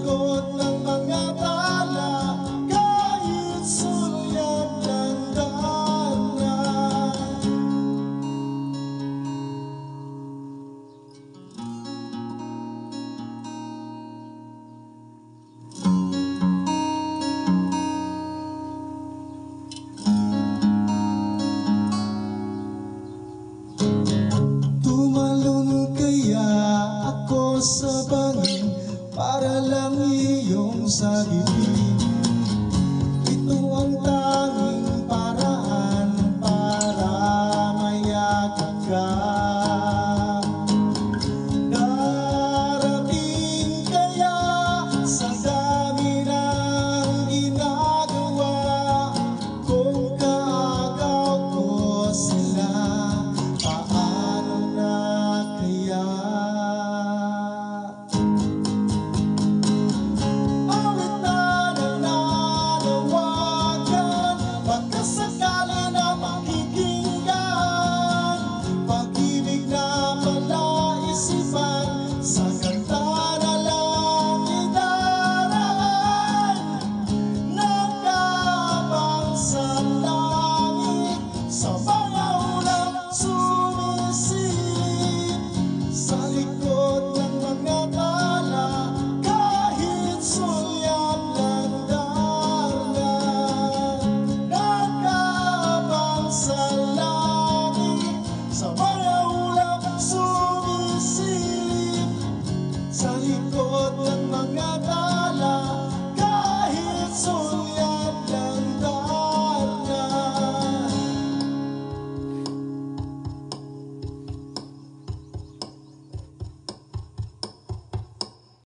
likod ng mga tala, kahit sulyap ng daanan. Tumalon kaya ako sa bangin para lang iyong sagipin. Ito ang tanging paraan para mayakap ka. Darating kaya sa dami ng ginagawa, kung kaagaw ko sila, paano na kaya? Bawat na nananawagan, pagkasakali na makikinggan, pag-ibig na palaisipan, sa kanta na lang idaraan. Nagkaabang sa langit, sa mga ulap sumisilip, sa likod ng mga tala, kahit sulyap ng dagat. Nagkaabang sa langit, sa mga ulap sumisilip, sa likod ng mga tala.